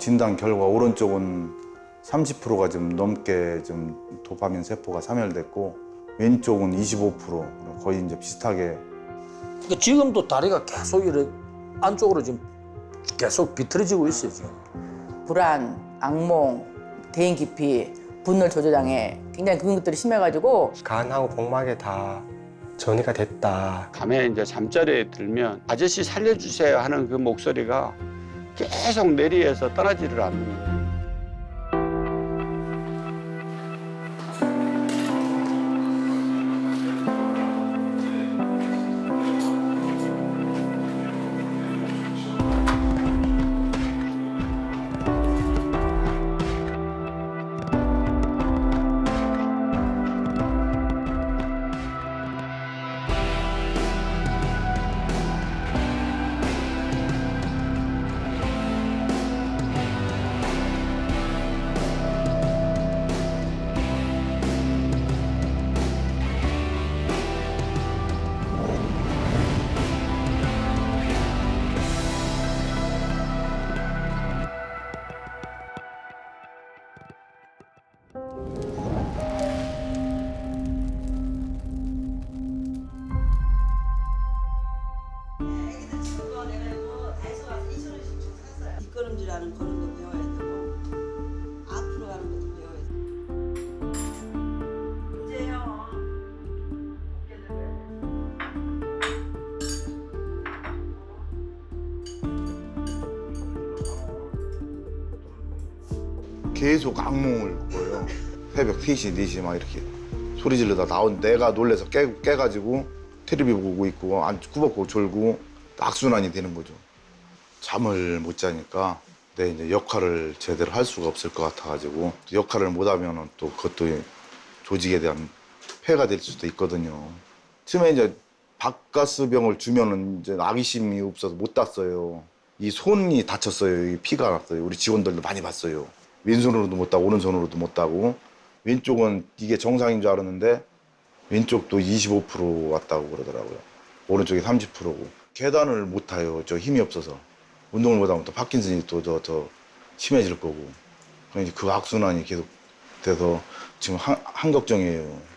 진단 결과 오른쪽은 30%가 좀 넘게 좀 도파민 세포가 사멸됐고 왼쪽은 25% 거의 이제 비슷하게. 그러니까 지금도 다리가 계속 이렇게 안쪽으로 지금 계속 비틀어지고 있어요 지금. 불안, 악몽, 대인 기피, 분노 조절장애 굉장히 그런 것들이 심해가지고 간하고 복막에 다 전이가 됐다. 밤에 이제 잠자리에 들면 아저씨 살려주세요 하는 그 목소리가 계속 내리에서 떠나지를 않는 거예요. 뒷걸음질하는 그런 거 배워야 되고 앞으로 가는 것도 배워야 되고. 이제요. 계속 악몽을 꿔요. 새벽 3시, 4시 막 이렇게 소리 지르다 나온 내가 놀래서 깨가지고 테레비 보고 있고 꾸벅꾸벅 졸고 악순환이 되는 거죠. 잠을 못 자니까 내 이제 역할을 제대로 할 수가 없을 것 같아가지고 역할을 못 하면은 또 그것도 조직에 대한 폐해가 될 수도 있거든요. 처음에 이제 박가스병을 주면은 이제 악의심이 없어서 못 땄어요. 이 손이 다쳤어요. 이 피가 났어요. 우리 직원들도 많이 봤어요. 왼손으로도 못 따고 오른손으로도 못 따고 왼쪽은 이게 정상인 줄 알았는데 왼쪽도 25% 왔다고 그러더라고요. 오른쪽이 30%고 계단을 못 타요. 저 힘이 없어서 운동을 못 하면 또 파킨슨이 또 더 심해질 거고 그러니까 그 악순환이 계속 돼서 지금 한 걱정이에요.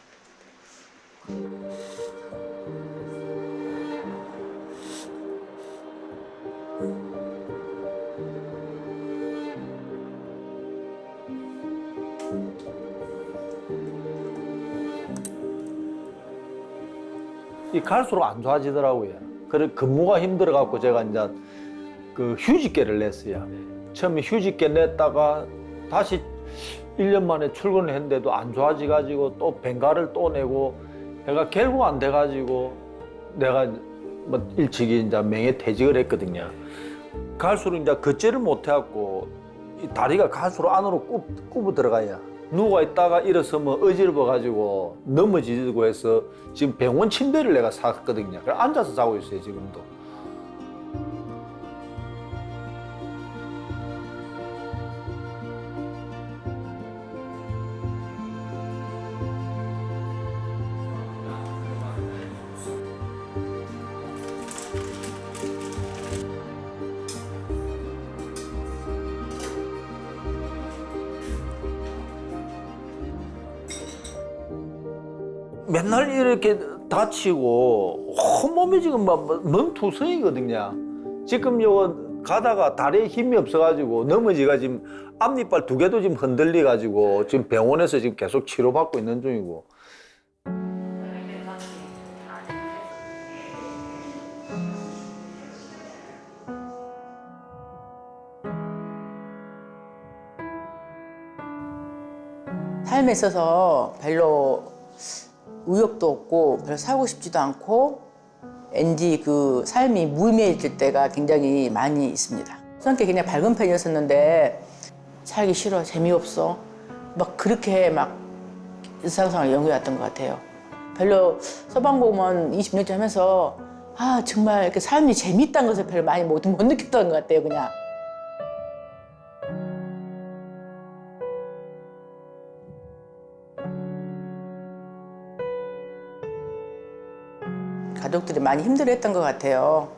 이 갈수록 안 좋아지더라고요. 그래 근무가 힘들어갖고 제가 이제 그 휴직계를 냈어요. 처음에 휴직계 냈다가 다시 1년 만에 출근을 했는데도 안 좋아지가지고 또 뱅가를 또 내고 내가 결국 안 돼가지고 내가 뭐 일찍이 이제 명예퇴직을 했거든요. 갈수록 이제 걷지를 못해갖고 이 다리가 갈수록 안으로 굽어 들어가요. 누워 있다가 일어서면 어지러워가지고 넘어지고 해서 지금 병원 침대를 내가 샀거든요. 그래서 앉아서 자고 있어요, 지금도. 맨날 이렇게 다치고 온몸이 지금 몸투성이거든요. 지금 요거 가다가 다리에 힘이 없어가지고 넘어지가 지금 앞니빨 2개도 지금 흔들려가지고 지금 병원에서 지금 계속 치료받고 있는 중이고. 삶에 있어서 별로 의욕도 없고 별로 살고 싶지도 않고 왠지 그 삶이 무의미해질 때가 굉장히 많이 있습니다. 성격이 그냥 밝은 편이었었는데 살기 싫어, 재미없어 막 그렇게 막 일상생활 연구해왔던 것 같아요. 별로 소방공무원 20년째 하면서 아 정말 이렇게 삶이 재밌다는 것을 별로 많이 못 느꼈던 것 같아요. 그냥 가족들이 많이 힘들어했던 것 같아요.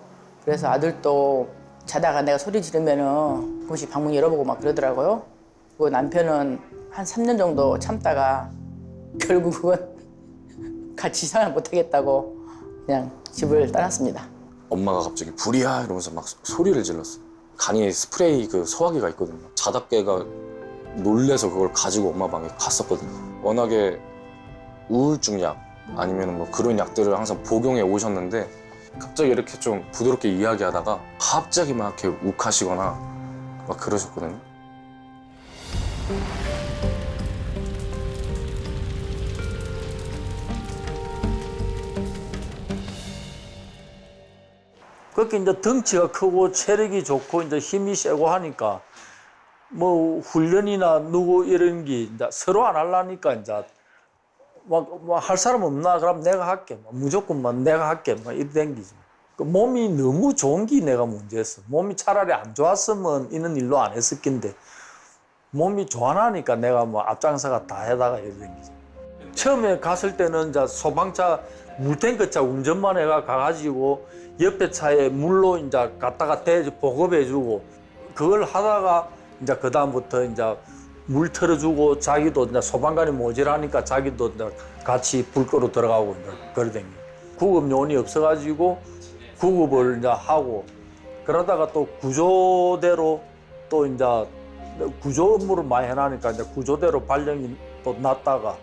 그래서 아들도 자다가 내가 소리 지르면은 그것이 방문 열어보고 막 그러더라고요. 그 남편은 한 3년 정도 참다가 결국은 같이 생활 못하겠다고 그냥 집을 떠났습니다. 엄마가 갑자기 불이야 이러면서 막 소리를 질렀어. 간이에 스프레이 그 소화기가 있거든요. 자답게가 놀래서 그걸 가지고 엄마 방에 갔었거든요. 워낙에 우울증 약 아니면 뭐 그런 약들을 항상 복용해 오셨는데 갑자기 이렇게 좀 부드럽게 이야기하다가 갑자기 막 이렇게 욱하시거나 막 그러셨거든요. 그렇게 이제 덩치가 크고 체력이 좋고 이제 힘이 세고 하니까 뭐 훈련이나 누구 이런 게 이제 서로 안 하려니까 이제 막 할 사람 없나? 그럼 내가 할게. 무조건만 내가 할게. 막 이렇게 댕기지. 그 몸이 너무 좋은 게 내가 문제였어. 몸이 차라리 안 좋았으면 이런 일로 안 했을 낀데 몸이 좋아하니까 내가 뭐 앞장서가 다 해다가 이렇게 댕기지. 처음에 갔을 때는 이제 소방차 물탱크차 운전만 해가 가가지고 옆에 차에 물로 이제 갖다가 보급해주고 그걸 하다가 이제 그 다음부터 이제 물 틀어주고 자기도 이제 소방관이 모자라니까 자기도 이제 같이 불 끄러 들어가고 이제 그러댕기. 구급 요원이 없어가지고 구급을 이제 하고 그러다가 또 구조대로 또 이제 구조 업무를 많이 해놔니까 이제 구조대로 발령이 또 났다가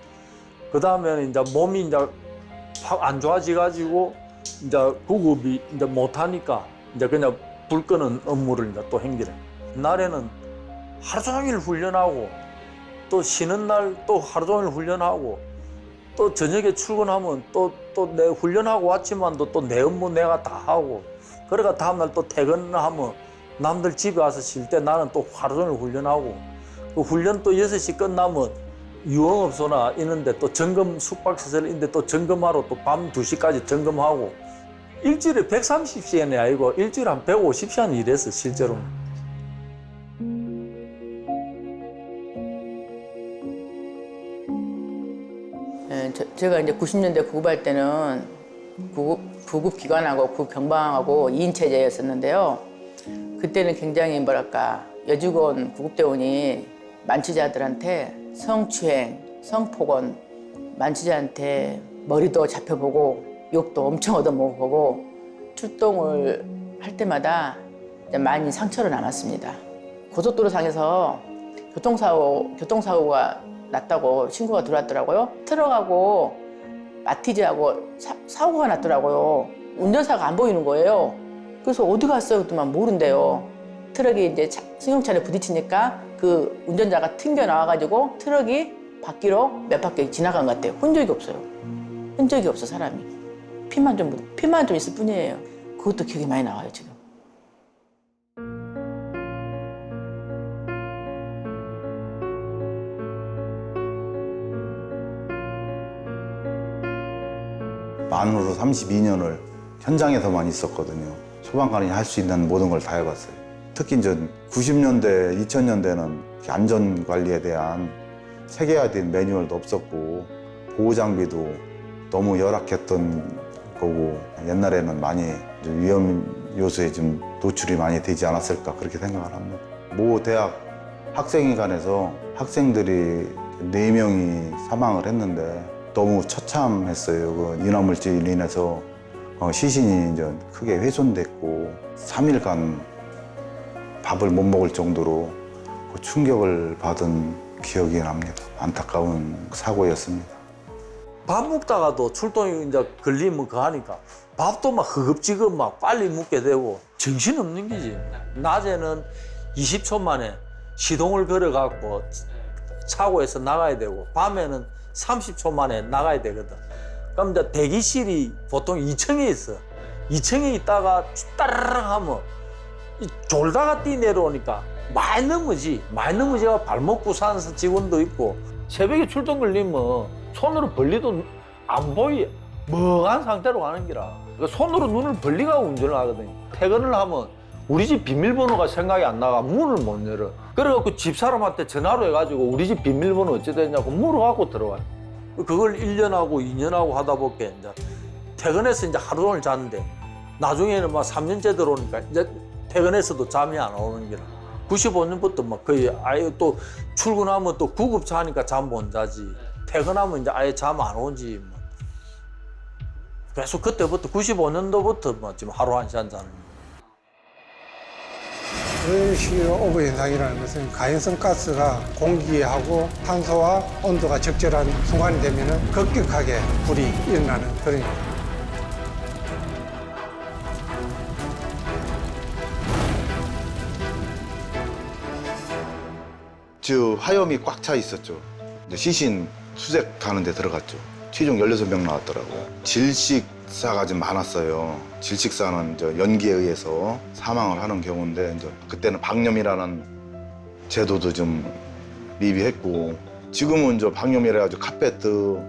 그 다음에는 이제 몸이 이제 확 안 좋아지가지고 이제 구급이 이제 못하니까 이제 그냥 불 끄는 업무를 이제 또 행기래. 옛날에는 하루 종일 훈련하고 또 쉬는 날 또 하루 종일 훈련하고 또 저녁에 출근하면 또 내 훈련하고 왔지만도 또 내 업무 내가 다 하고 그러니까 다음날 또 퇴근하면 남들 집에 와서 쉴 때 나는 또 하루 종일 훈련하고 그 훈련 또 6시 끝나면 유흥업소나 있는데 또 점검 숙박시설 있는데 또 점검하러 또 밤 2시까지 점검하고 일주일에 130시간이 아니고 일주일에 한 150시간 일했어 실제로는. 제가 이제 90년대 구급할 때는 구급기관하고 구급경방하고 2인 체제였었는데요. 그때는 굉장히 뭐랄까 여직원 구급대원이 만취자들한테 성추행, 성폭언, 만취자한테 머리도 잡혀보고 욕도 엄청 얻어먹어보고 출동을 할 때마다 많이 상처를 남았습니다. 고속도로상에서 교통사고가 났다고 신고가 들어왔더라고요. 트럭하고 마티즈하고 사고가 났더라고요. 운전사가 안 보이는 거예요. 그래서 어디 갔어요? 그랬더니 모른대요. 트럭이 이제 승용차를 부딪히니까 그 운전자가 튕겨 나와가지고 트럭이 바퀴로 몇 바퀴 지나간 것 같아요. 흔적이 없어요. 흔적이 없어 사람이. 피만 좀 있을 뿐이에요. 그것도 기억이 많이 나와요 지금. 만으로 32년을 현장에서만 있었거든요. 소방관이 할 수 있는 모든 걸 다 해봤어요. 특히 이제 90년대, 2000년대는 안전관리에 대한 체계화된 매뉴얼도 없었고 보호장비도 너무 열악했던 거고 옛날에는 많이 위험 요소에 좀 노출이 많이 되지 않았을까 그렇게 생각을 합니다. 모 대학 학생회관에서 학생들이 4명이 사망을 했는데 너무 처참했어요. 그 인화물질로 인해서 시신이 이제 크게 훼손됐고 3일간 밥을 못 먹을 정도로 그 충격을 받은 기억이 납니다. 안타까운 사고였습니다. 밥 먹다가도 출동이 이제 걸리면 그거 하니까 밥도 막 허겁지겁 막 빨리 먹게 되고 정신없는 게지. 낮에는 20초 만에 시동을 걸어갖고 차고에서 나가야 되고 밤에는 30초 만에 나가야 되거든. 그럼 이제 대기실이 보통 2층에 있어. 2층에 있다가 따르릉 하면 졸다가 뛰 내려오니까 많이 넘어지가 발목 부사한 직원도 있고 새벽에 출동 걸리면 손으로 벌리도 안 보이 멍한 상태로 가는 기라. 그러니까 손으로 눈을 벌리고 운전을 하거든요. 퇴근을 하면 우리 집 비밀번호가 생각이 안 나가 문을 못 열어. 그래갖고 집사람한테 전화로 해가지고 우리 집 비밀번호 어찌 됐냐고 물어갖고 들어와요. 그걸 1년하고 2년하고 하다 보니까 이제 퇴근해서 이제 하루 종일 잤는데 나중에는 막 3년째 들어오니까 이제 퇴근해서도 잠이 안 오는 게라. 95년부터 막 거의 아예 또 출근하면 또 구급차 하니까 잠 못 자지. 퇴근하면 이제 아예 잠 안 오지. 뭐. 계속 그때부터 95년도부터 뭐 지금 하루 한 시간 자는. 그런 오버 현상이라는 것은 가연성 가스가 공기하고 탄소와 온도가 적절한 순간이 되면 급격하게 불이 일어나는 그런 거예요. 저 화염이 꽉 차 있었죠. 이제 시신 수색하는 데 들어갔죠. 최종 16명 나왔더라고요. 질식사가 좀 많았어요. 질식사는 이제 연기에 의해서 사망을 하는 경우인데 이제 그때는 방염이라는 제도도 좀 미비했고 지금은 저 방염이라 가지고 카페트,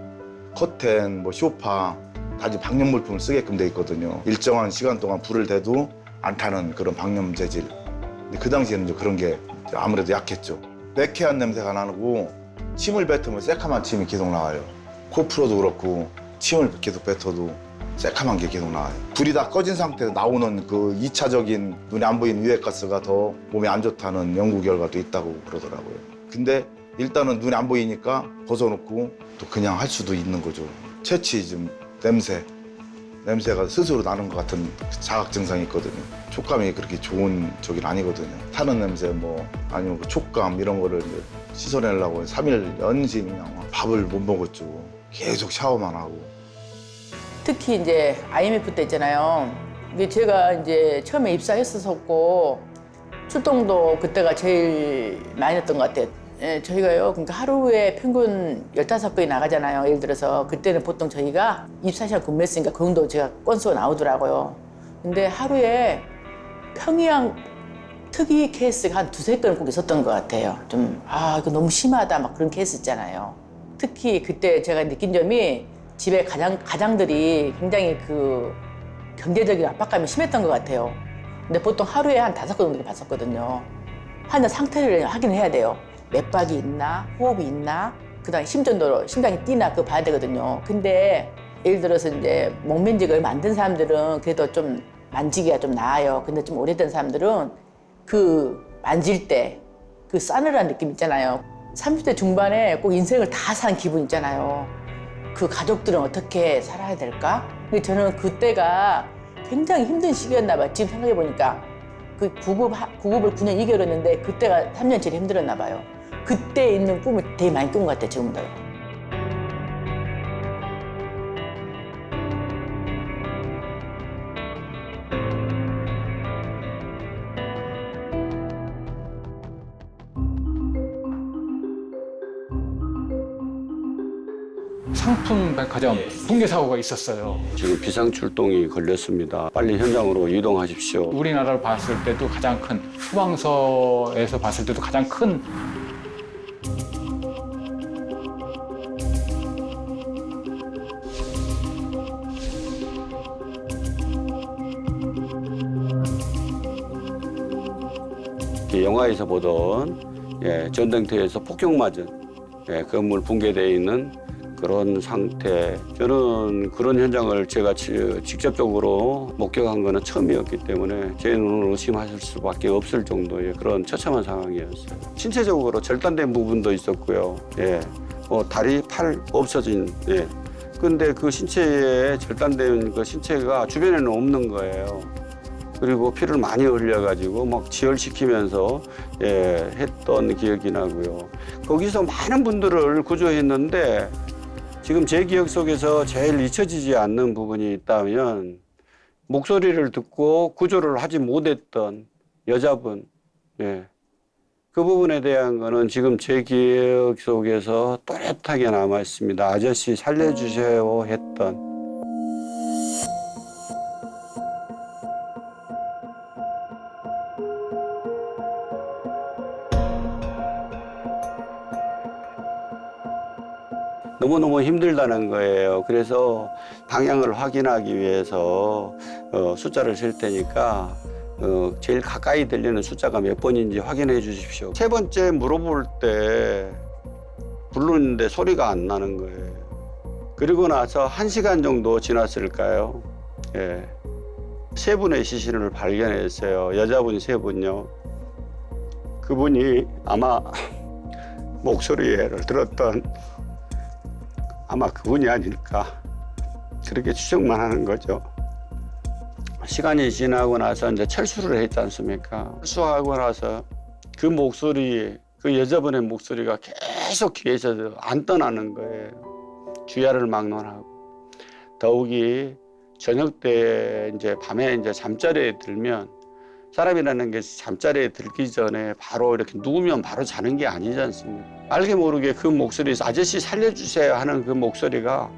커튼, 뭐 소파 다 이제 방염 물품을 쓰게끔 돼 있거든요. 일정한 시간 동안 불을 대도 안 타는 그런 방염 재질. 근데 그 당시에는 이제 그런 게 아무래도 약했죠. 매캐한 냄새가 나고 침을 뱉으면 새카만 침이 계속 나와요. 코프로도 그렇고 침을 계속 뱉어도 새카만 게 계속 나와요. 불이 다 꺼진 상태에서 나오는 그 2차적인 눈에 안 보이는 유해가스가 더 몸에 안 좋다는 연구 결과도 있다고 그러더라고요. 근데 일단은 눈에 안 보이니까 벗어놓고 또 그냥 할 수도 있는 거죠. 채취 좀 냄새가 스스로 나는 것 같은 자각 증상이 있거든요. 촉감이 그렇게 좋은 저긴 아니거든요. 타는 냄새 뭐 아니면 그 촉감 이런 거를 이제 씻어내려고 3일 연신 그냥 밥을 못 먹었죠. 계속 샤워만 하고. 특히 이제 IMF 때 있잖아요. 근데 제가 이제 처음에 입사했었고 출동도 그때가 제일 많이 했던 것 같아요. 예, 저희가요, 그러니까 하루에 평균 15건이 나가잖아요. 예를 들어서 그때는 보통 저희가 24시간 근무했으니까 그 정도 제가 건수가 나오더라고요. 근데 하루에 평양 특이 케이스가 한 2~3건 꼭 있었던 것 같아요. 좀, 이거 너무 심하다 막 그런 케이스 있잖아요. 특히 그때 제가 느낀 점이 집에 가장들이 굉장히 그 경제적인 압박감이 심했던 것 같아요. 근데 보통 하루에 한 5건 정도 봤었거든요. 환자 상태를 확인해야 돼요. 맥박이 있나, 호흡이 있나, 그다음에 심전도로 심장이 뛰나 그거 봐야 되거든요. 근데 예를 들어서 이제 목맨 지가 얼마 안 된 사람들은 그래도 좀 만지기가 좀 나아요. 근데 좀 오래된 사람들은 그 만질 때 그 싸늘한 느낌 있잖아요. 30대 중반에 꼭 인생을 다 산 기분 있잖아요. 그 가족들은 어떻게 살아야 될까? 근데 저는 그때가 굉장히 힘든 시기였나 봐요. 지금 생각해 보니까 그 구급을 9년 2개월 했는데 그때가 3년 제일 힘들었나 봐요. 그때 있는 꿈을 되게 많이 꾼 것 같아요, 지금도. 상품 백화점 붕괴 사고가 있었어요. 지금 비상출동이 걸렸습니다. 빨리 현장으로 이동하십시오. 우리나라를 봤을 때도 가장 큰, 후방서에서 봤을 때도 가장 큰 영화에서 보던 전쟁터에서 폭격맞은 건물 붕괴되어 있는 그런 상태. 저는 그런 현장을 제가 직접적으로 목격한 거는 처음이었기 때문에 제 눈을 의심하실 수밖에 없을 정도의 그런 처참한 상황이었어요. 신체적으로 절단된 부분도 있었고요. 다리, 팔 없어진. 근데 그 신체에 절단된 그 신체가 주변에는 없는 거예요. 그리고 피를 많이 흘려가지고 막 지혈시키면서 했던 기억이 나고요. 거기서 많은 분들을 구조했는데 지금 제 기억 속에서 제일 잊혀지지 않는 부분이 있다면 목소리를 듣고 구조를 하지 못했던 여자분, 그 부분에 대한 거는 지금 제 기억 속에서 또렷하게 남아 있습니다. 아저씨 살려주세요 했던. 너무너무 힘들다는 거예요. 그래서 방향을 확인하기 위해서 숫자를 셀 테니까 제일 가까이 들리는 숫자가 몇 번인지 확인해 주십시오. 세 번째 물어볼 때 부르는데 소리가 안 나는 거예요. 그리고 나서 1시간 정도 지났을까요? 세 분의 시신을 발견했어요. 여자분 세 분요. 그분이 아마 목소리를 들었던 아마 그분이 아닐까 그렇게 추정만 하는 거죠. 시간이 지나고 나서 이제 철수를 했지 않습니까? 철수하고 나서 그 목소리, 그 여자분의 목소리가 계속 귀에서 안 떠나는 거예요. 주야를 막론하고. 더욱이 저녁 때 이제 밤에 이제 잠자리에 들면 사람이라는 게 잠자리에 들기 전에 바로 이렇게 누우면 바로 자는 게 아니지 않습니까? 알게 모르게 그 목소리에서 아저씨 살려주세요 하는 그 목소리가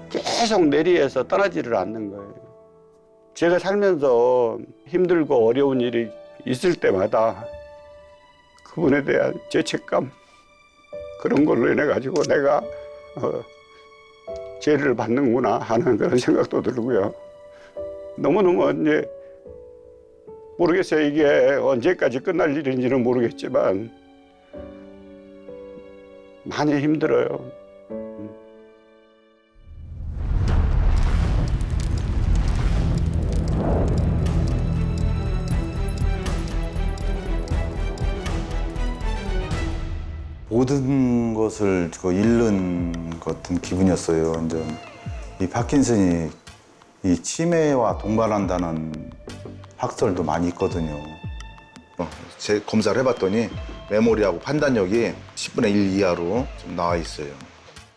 계속 내리에서 떠나지를 않는 거예요. 제가 살면서 힘들고 어려운 일이 있을 때마다 그분에 대한 죄책감 그런 걸로 인해 가지고 내가 죄를 받는구나 하는 그런 생각도 들고요. 너무너무 이제 모르겠어요. 이게 언제까지 끝날 일인지는 모르겠지만 많이 힘들어요. 모든 것을 잃는 것 같은 기분이었어요. 완전 이 파킨슨이 이 치매와 동반한다는 학설도 많이 있거든요. 제 검사를 해봤더니 메모리하고 판단력이 10분의 1 이하로 좀 나와 있어요.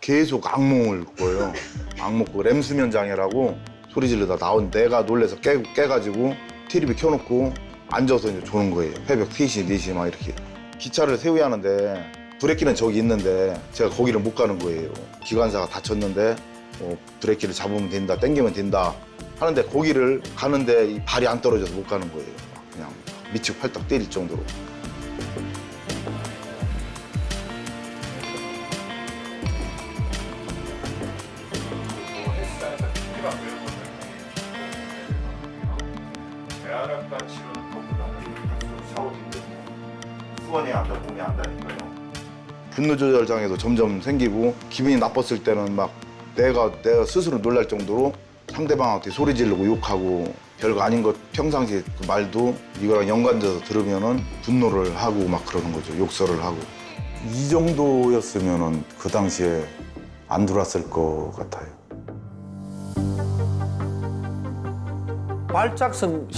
계속 악몽을 꿔요. 악몽 꾸 렘수면 장애라고 소리 지르다 나온 내가 놀래서 깨가지고 TV 켜놓고 앉아서 이제 조는 거예요. 새벽 3시, 4시 막 이렇게. 기차를 세워야 하는데 브레이크는 저기 있는데 제가 거기를 못 가는 거예요. 기관사가 다쳤는데 브레이크를 잡으면 된다, 당기면 된다 하는데 거기를 가는데 이 발이 안 떨어져서 못 가는 거예요. 그냥 미치고 팔딱 때릴 정도로. 수건이 안다, 몸이 안다니까요. 분노 조절 장애도 점점 생기고 기분이 나빴을 때는 막 내가 스스로 놀랄 정도로 상대방한테 소리 지르고 욕하고 별거 아닌 것 평상시 그 말도 이거랑 연관돼서 들으면은 분노를 하고 막 그러는 거죠. 욕설을 하고. 이 정도였으면은 그 당시에 안 들어왔을 것 같아요. 발작성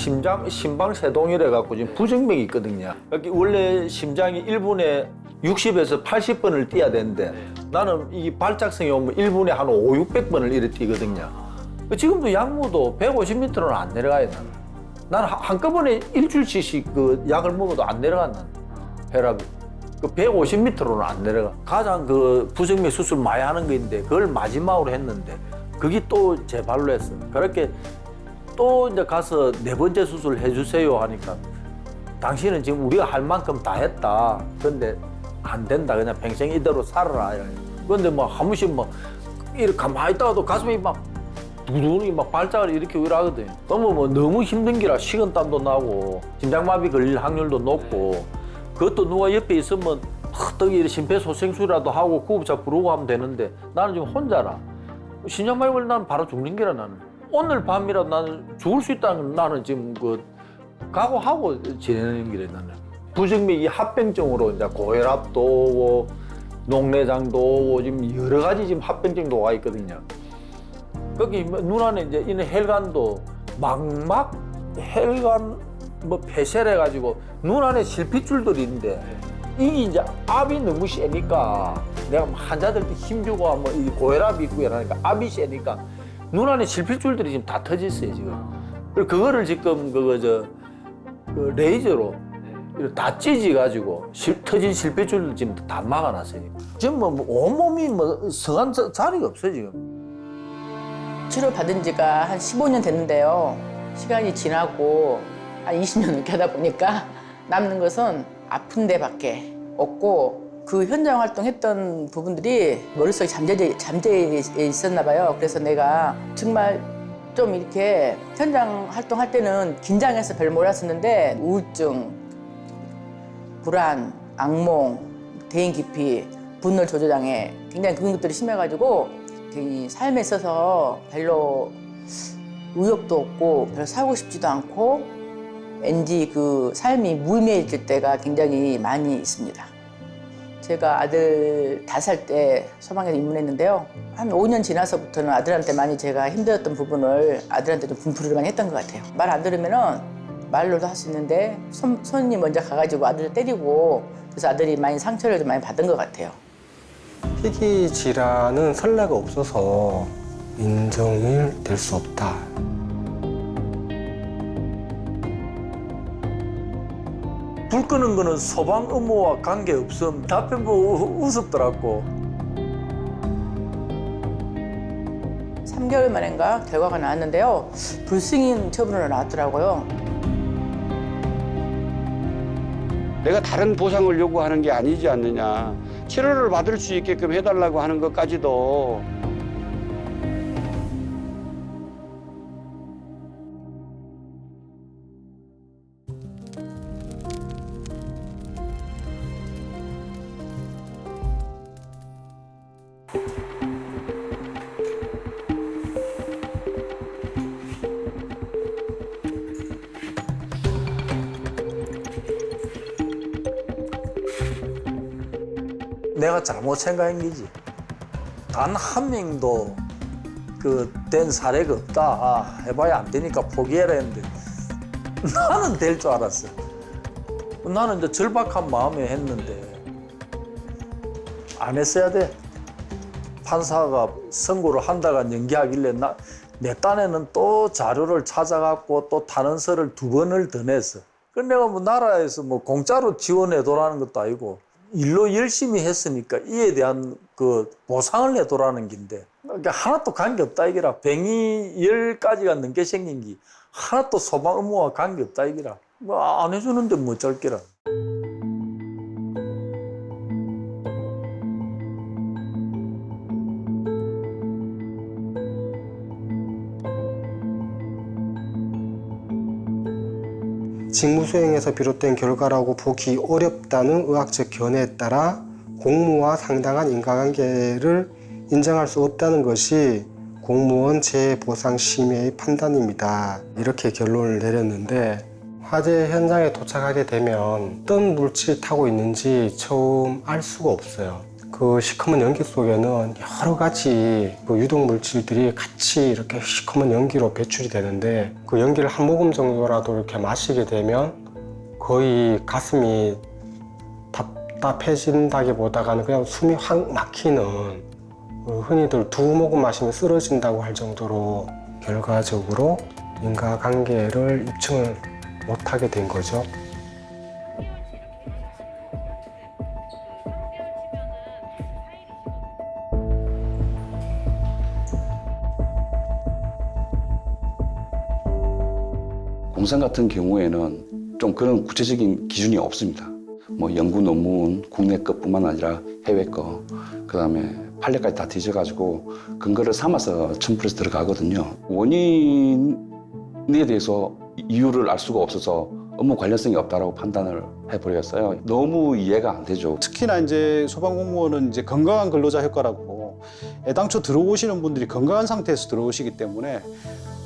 심방세동이래 갖고 지금 부정맥이 있거든요. 여기 원래 심장이 1분에 60에서 80번을 뛰어야 되는데 나는 이 발작성이 오면 1분에 한 500~600번을 이렇게 뛰거든요. 지금도 약물도 150m는 안 내려가요. 나는 한꺼번에 일주일씩 그 약을 먹어도 안 내려가. 나는 혈압이 그 150m로는 안 내려가. 가장 그 부정맥 수술 많이 하는 거 있는데 그걸 마지막으로 했는데 그게 또 제 발로 했어. 그렇게 또 이제 가서 4번째 수술을 해주세요 하니까 당신은 지금 우리가 할 만큼 다 했다. 근데 안 된다. 그냥 평생 이대로 살아라. 그런데 뭐 한 번씩 뭐 이렇게 가만히 있다가도 가슴이 막 두근이 막 발작을 이렇게 하거든요. 너무 힘든 기라 식은땀도 나고 심장마비 걸릴 확률도 높고 그것도 누가 옆에 있으면 떡이 심폐소생술이라도 하고 구급차 부르고 하면 되는데 나는 지금 혼자라. 심장마비 걸리면 나는 바로 죽는 기라 나는. 오늘 밤이라도 나는 죽을 수 있다는 건 나는 지금 그 각오하고 지내는 길에 나는. 부정맥이 합병증으로 이제 고혈압도 오고 녹내장도 오고 지금 여러 가지 지금 합병증도 와 있거든요. 거기 눈 안에 이제 있는 혈관도 막막 혈관 뭐 폐쇄를 해가지고 눈 안에 실핏줄들이 있는데 이게 이제 압이 너무 세니까 내가 환자들한테 힘주고 뭐 고혈압이 있고 이러니까 압이 세니까 눈 안에 실핏줄들이 지금 다 터져 있어요 지금. 그리고 그거를 지금 그 레이저로 다 찢어가지고 터진 실핏줄을 지금 다 막아놨어요. 지금 뭐 온몸이 뭐 성한 자리가 없어요 지금. 치료 받은 지가 한 15년 됐는데요. 시간이 지나고 한 20년 넘게 하다 보니까 남는 것은 아픈 데밖에 없고 그 현장 활동했던 부분들이 머릿속에 잠재해 있었나 봐요. 그래서 내가 정말 좀 이렇게 현장 활동할 때는 긴장해서 별로 몰랐었는데 우울증, 불안, 악몽, 대인 기피, 분노 조절 장애 굉장히 그런 것들이 심해가지고 이 삶에 있어서 별로 의욕도 없고 별로 살고 싶지도 않고 왠지 그 삶이 무의미해질 때가 굉장히 많이 있습니다. 제가 아들 5살 때 소방에서 입문했는데요. 한 5년 지나서부터는 아들한테 많이 제가 힘들었던 부분을 아들한테 좀 분풀이를 많이 했던 것 같아요. 말 안 들으면은 말로도 할 수 있는데 손이 먼저 가가지고 아들을 때리고 그래서 아들이 많이 상처를 좀 많이 받은 것 같아요. 희귀 질환은 선례가 없어서 인정이 될 수 없다. 불 끄는 거는 소방 업무와 관계없음. 답변 보고 우습더라고. 3개월 만인가 결과가 나왔는데요. 불승인 처분으로 나왔더라고요. 내가 다른 보상을 요구하는 게 아니지 않느냐. 치료를 받을 수 있게끔 해달라고 하는 것까지도 내가 잘못 생각한 거지. 단 한 명도 그 된 사례가 없다. 아, 해봐야 안 되니까 포기해라 했는데 나는 될 줄 알았어. 나는 이제 절박한 마음에 했는데 안 했어야 돼. 판사가 선고를 한다가 연기하길래 내 딴에는 또 자료를 찾아갖고 또 탄원서를 2번을 더 냈어. 그 내가 뭐 나라에서 뭐 공짜로 지원해도라는 것도 아니고 일로 열심히 했으니까 이에 대한 그 보상을 해도라는 긴데 그러니까 하나도 관계없다 이기라. 병이 10가지가 넘게 생긴 게 하나도 소방 업무와 관계없다 이기라. 뭐 안 해주는데 뭐 어쩔기라. 직무 수행에서 비롯된 결과라고 보기 어렵다는 의학적 견해에 따라 공무와 상당한 인과관계를 인정할 수 없다는 것이 공무원 재보상심의의 판단입니다. 이렇게 결론을 내렸는데 화재 현장에 도착하게 되면 어떤 물질을 타고 있는지 처음 알 수가 없어요. 그 시커먼 연기 속에는 여러 가지 그 유독 물질들이 같이 이렇게 시커먼 연기로 배출이 되는데 그 연기를 한 모금 정도라도 이렇게 마시게 되면 거의 가슴이 답답해진다기보다는 그냥 숨이 확 막히는, 흔히들 2모금 마시면 쓰러진다고 할 정도로 결과적으로 인과관계를 입증을 못하게 된 거죠. 공산 같은 경우에는 좀 그런 구체적인 기준이 없습니다. 뭐 연구 논문 국내 것뿐만 아니라 해외 거, 그다음에 판례까지 다 뒤져가지고 근거를 삼아서 첨부해서 들어가거든요. 원인에 대해서 이유를 알 수가 없어서 업무 관련성이 없다라고 판단을 해버렸어요. 너무 이해가 안 되죠. 특히나 이제 소방공무원은 이제 건강한 근로자 효과라고 애당초 들어오시는 분들이 건강한 상태에서 들어오시기 때문에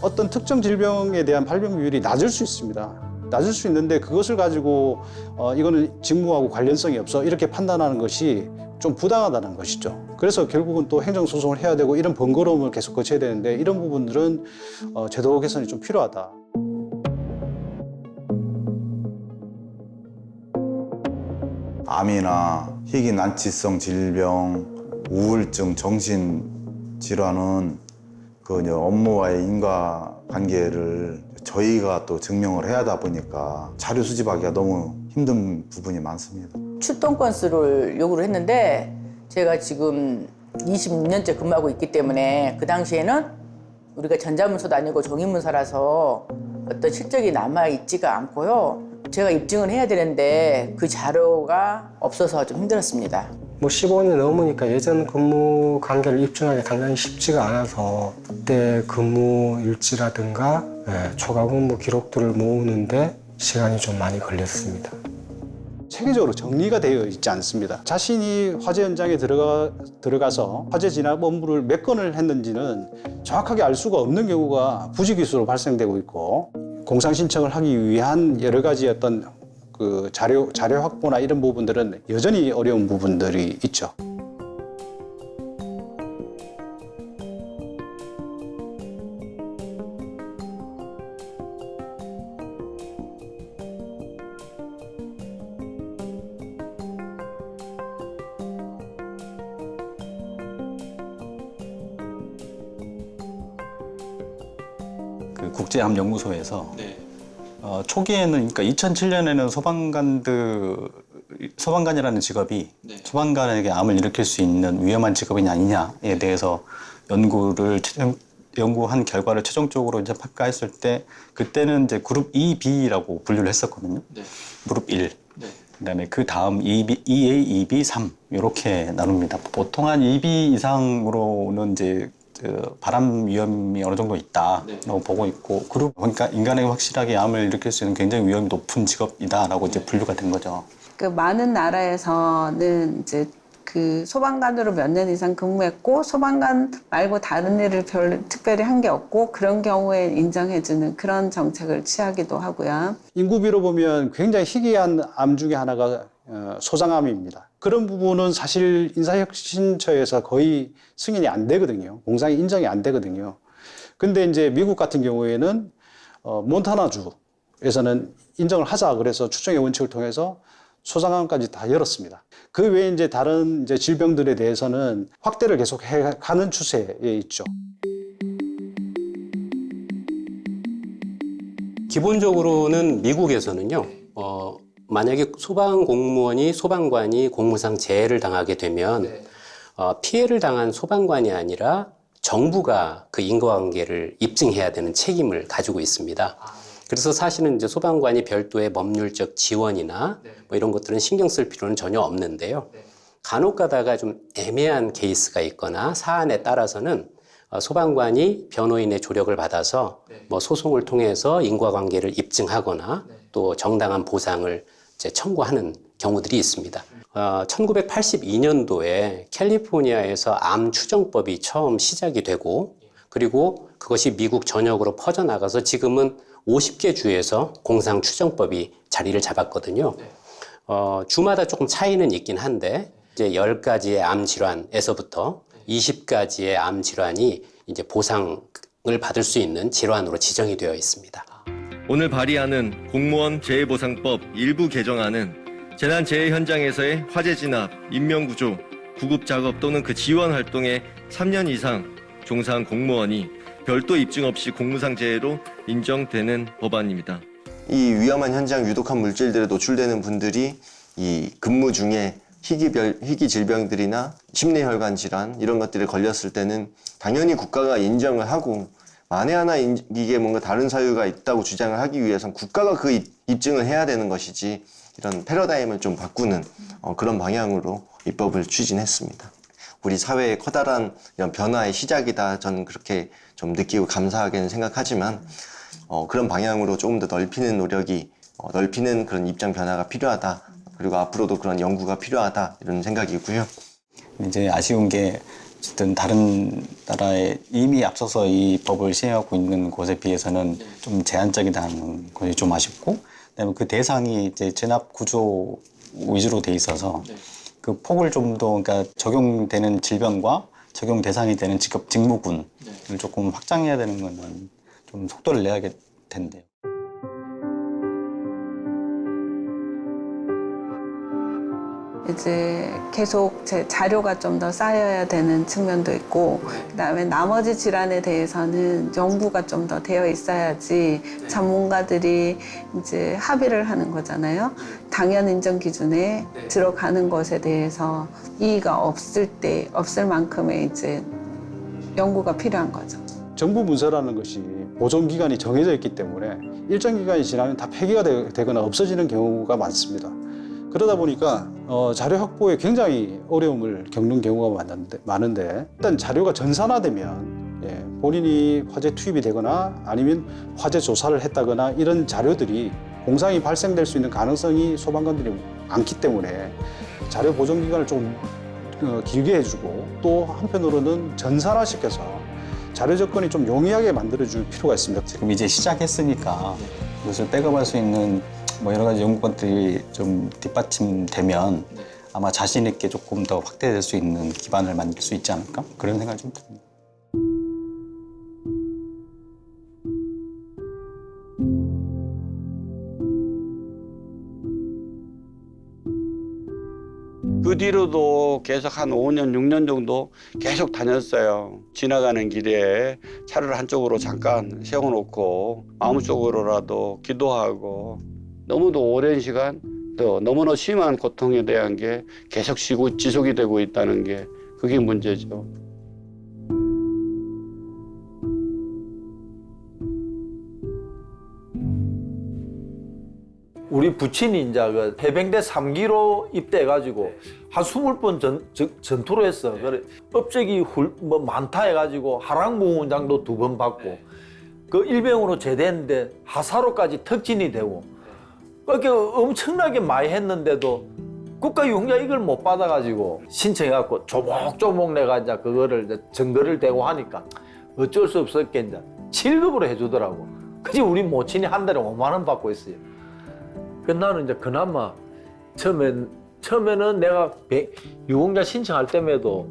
어떤 특정 질병에 대한 발병 비율이 낮을 수 있습니다. 낮을 수 있는데 그것을 가지고 이거는 직무하고 관련성이 없어 이렇게 판단하는 것이 좀 부당하다는 것이죠. 그래서 결국은 또 행정소송을 해야 되고 이런 번거로움을 계속 거쳐야 되는데 이런 부분들은 제도 개선이 좀 필요하다. 암이나 희귀 난치성 질병, 우울증, 정신질환은 그 업무와의 인과관계를 저희가 또 증명을 해야 하다 보니까 자료 수집하기가 너무 힘든 부분이 많습니다. 출동 건수를 요구를 했는데 제가 지금 26년째 근무하고 있기 때문에 그 당시에는 우리가 전자문서도 아니고 종이문서라서 어떤 실적이 남아있지가 않고요. 제가 입증을 해야 되는데 그 자료가 없어서 좀 힘들었습니다. 뭐 15년이 넘으니까 예전 근무 관계를 입증하기 상당히 쉽지가 않아서 그때 근무 일지라든가 초과 근무 기록들을 모으는데 시간이 좀 많이 걸렸습니다. 체계적으로 정리가 되어 있지 않습니다. 자신이 화재 현장에 들어가서 화재 진압 업무를 몇 건을 했는지는 정확하게 알 수가 없는 경우가 부지기수로 발생되고 있고, 공상 신청을 하기 위한 여러 가지 어떤 그 자료 확보나 이런 부분들은 여전히 어려운 부분들이 있죠. 그 국제암연구소에서 초기에는, 그러니까 2007년에는 소방관이라는 직업이 소방관에게 암을 일으킬 수 있는 위험한 직업이 아니냐에 대해서 연구한 결과를 최종적으로 이제 평가했을 때, 그때는 이제 그룹 2B라고 분류를 했었거든요. 그룹 1. 그다음에 그 다음 2A, 2B, 3 이렇게 나눕니다. 보통 한 2B 이상으로는 이제 발암 위험이 어느 정도 있다라고 보고 있고, 그러니까 인간에게 확실하게 암을 일으킬 수 있는 굉장히 위험이 높은 직업이다라고 이제 분류가 된 거죠. 그 많은 나라에서는 이제 그 소방관으로 몇 년 이상 근무했고 소방관 말고 다른 일을 특별히 한 게 없고, 그런 경우에 인정해주는 그런 정책을 취하기도 하고요. 인구비로 보면 굉장히 희귀한 암 중에 하나가 소장암입니다. 그런 부분은 사실 인사혁신처에서 거의 승인이 안 되거든요. 공상이 인정이 안 되거든요. 근데 이제 미국 같은 경우에는 몬타나주에서는 인정을 하자 그래서 추정의 원칙을 통해서 소장암까지 다 열었습니다. 그 외에 이제 다른 이제 질병들에 대해서는 확대를 계속 해가는 추세에 있죠. 기본적으로는 미국에서는요, 만약에 소방관이 공무상 재해를 당하게 되면 피해를 당한 소방관이 아니라 정부가 그 인과관계를 입증해야 되는 책임을 가지고 있습니다. 그래서 사실은 이제 소방관이 별도의 법률적 지원이나 뭐 이런 것들은 신경 쓸 필요는 전혀 없는데요. 간혹 가다가 좀 애매한 케이스가 있거나 사안에 따라서는 소방관이 변호인의 조력을 받아서 뭐 소송을 통해서 인과관계를 입증하거나 또 정당한 보상을 이제 청구하는 경우들이 있습니다. 1982년도에 캘리포니아에서 암 추정법이 처음 시작이 되고, 그리고 그것이 미국 전역으로 퍼져나가서 지금은 50개 주에서 공상 추정법이 자리를 잡았거든요. 주마다 조금 차이는 있긴 한데, 이제 10가지의 암 질환에서부터 20가지의 암 질환이 이제 보상을 받을 수 있는 질환으로 지정이 되어 있습니다. 오늘 발의하는 공무원 재해보상법 일부 개정안은 재난재해 현장에서의 화재 진압, 인명구조, 구급작업 또는 그 지원 활동에 3년 이상 종사한 공무원이 별도 입증 없이 공무상 재해로 인정되는 법안입니다. 이 위험한 현장 유독한 물질들에 노출되는 분들이 이 근무 중에 희귀 질병들이나 심뇌혈관 질환 이런 것들에 걸렸을 때는 당연히 국가가 인정을 하고, 만에 하나 이게 뭔가 다른 사유가 있다고 주장을 하기 위해선 국가가 그 입증을 해야 되는 것이지, 이런 패러다임을 좀 바꾸는 그런 방향으로 입법을 추진했습니다. 우리 사회의 커다란 이런 변화의 시작이다, 저는 그렇게 좀 느끼고 감사하게는 생각하지만, 그런 방향으로 조금 더 넓히는 노력이, 넓히는 그런 입장 변화가 필요하다. 그리고 앞으로도 그런 연구가 필요하다, 이런 생각이고요. 이제 아쉬운 게 어쨌든 다른 나라에 이미 앞서서 이 법을 시행하고 있는 곳에 비해서는 좀 제한적이다는 것이 좀 아쉽고, 그다음에 그 대상이 이제 진압 구조 위주로 돼 있어서 그 폭을 좀 더, 그러니까 적용되는 질병과 적용 대상이 되는 직무군을 조금 확장해야 되는 거는 좀 속도를 내야 될 텐데요. 이제 계속 제 자료가 좀 더 쌓여야 되는 측면도 있고, 그다음에 나머지 질환에 대해서는 연구가 좀 더 되어 있어야지 전문가들이 이제 합의를 하는 거잖아요. 당연 인정 기준에 들어가는 것에 대해서 이의가 없을 만큼의 이제 연구가 필요한 거죠. 정부 문서라는 것이 보존 기간이 정해져 있기 때문에 일정 기간이 지나면 다 폐기가 되거나 없어지는 경우가 많습니다. 그러다 보니까 자료 확보에 굉장히 어려움을 겪는 경우가 많은데, 일단 자료가 전산화되면 본인이 화재 투입이 되거나 아니면 화재 조사를 했다거나 이런 자료들이 공상이 발생될 수 있는 가능성이 소방관들이 많기 때문에 자료 보존 기간을 좀 길게 해주고 또 한편으로는 전산화시켜서 자료 접근이 좀 용이하게 만들어줄 필요가 있습니다. 지금 이제 시작했으니까 이것을 백업할 수 있는 뭐 여러 가지 연구것들이 좀 뒷받침되면 아마 자신 있게 조금 더 확대될 수 있는 기반을 만들 수 있지 않을까? 그런 생각이 좀 듭니다. 그 뒤로도 계속 한 5년, 6년 정도 계속 다녔어요. 지나가는 길에 차를 한쪽으로 잠깐 세워놓고 아무 쪽으로라도 기도하고 너무도 오랜 시간 또 너무나 심한 고통에 대한 게 계속 지속이 되고 있다는 게 그게 문제죠. 우리 부친이 이제 그 해병대 3기로 입대해가지고 한 20번 전투를 했어. 그래 업적이 뭐 많다 해가지고 하락무훈장도 2번 받고 그 일병으로 제대했는데 하사로까지 특진이 되고 그렇게 엄청나게 많이 했는데도 국가유공자 이걸 못 받아가지고 신청해갖고 조목조목 내가 이제 그거를 이제 증거를 대고 하니까 어쩔 수 없었게 이제 7급으로 해주더라고. 그지 우리 모친이 한 달에 5만 원 받고 있어요. 그 나는 이제 그나마 처음에는 내가 유공자 신청할 때에도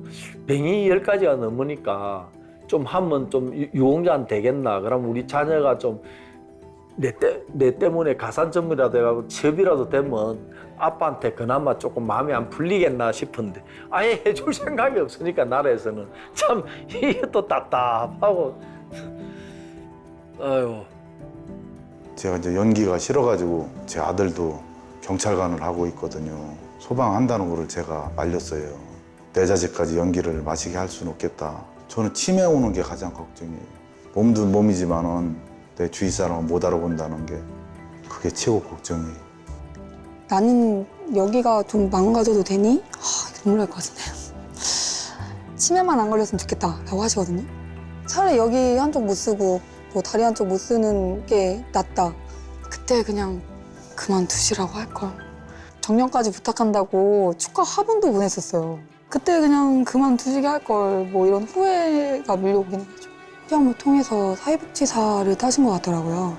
병이 10가지가 넘으니까 좀 하면 좀 유공자는 되겠나. 그럼 우리 자녀가 좀 내 때문에 가산점이라도 해가지고 취업이라도 되면 아빠한테 그나마 조금 마음이 안 풀리겠나 싶은데 아예 해줄 생각이 없으니까 나라에서는 참 이게 또 답답하고 아유. 제가 이제 연기가 싫어가지고 제 아들도 경찰관을 하고 있거든요. 소방한다는 거를 제가 말렸어요. 내 자식까지 연기를 마시게 할 수는 없겠다. 저는 치매 오는 게 가장 걱정이에요. 몸도 몸이지만은 내 주위 사람을 못 알아본다는 게 그게 최고 걱정이에요. 나는 여기가 좀 망가져도 되니? 눈물 날 것 같은데요. 치매만 안 걸렸으면 좋겠다라고 하시거든요. 차라리 여기 한쪽 못 쓰고 뭐 다리 한쪽 못 쓰는 게 낫다. 그때 그냥 그만두시라고 할걸. 정년까지 부탁한다고 축하 화분도 보냈었어요. 그때 그냥 그만두시게 할걸. 뭐 이런 후회가 밀려오긴 하죠. 시험을 통해서 사회복지사를 따신 것 같더라고요.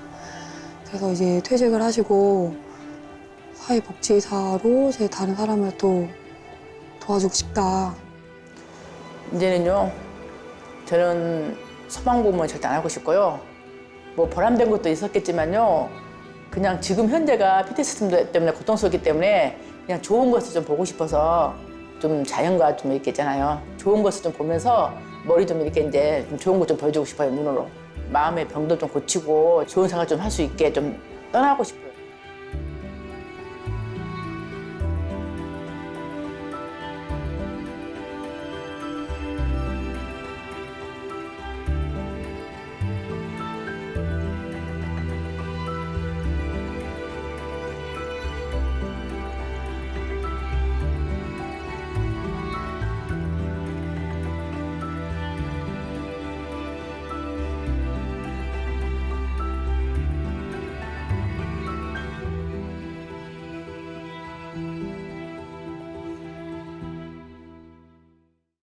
그래서 이제 퇴직을 하시고 사회복지사로 제 다른 사람을 또 도와주고 싶다. 이제는요, 저는 소방공무원 절대 안 하고 싶고요. 뭐 보람된 것도 있었겠지만요. 그냥 지금 현재가 PTSD 때문에 고통스럽기 때문에 그냥 좋은 것을 좀 보고 싶어서 좀 자연과 좀 이렇게 있잖아요. 좋은 것을 좀 보면서 머리 좀 이렇게 이제 좀 좋은 것 좀 보여주고 싶어요, 눈으로. 마음의 병도 좀 고치고 좋은 생활 좀 할 수 있게 좀 떠나고 싶어요.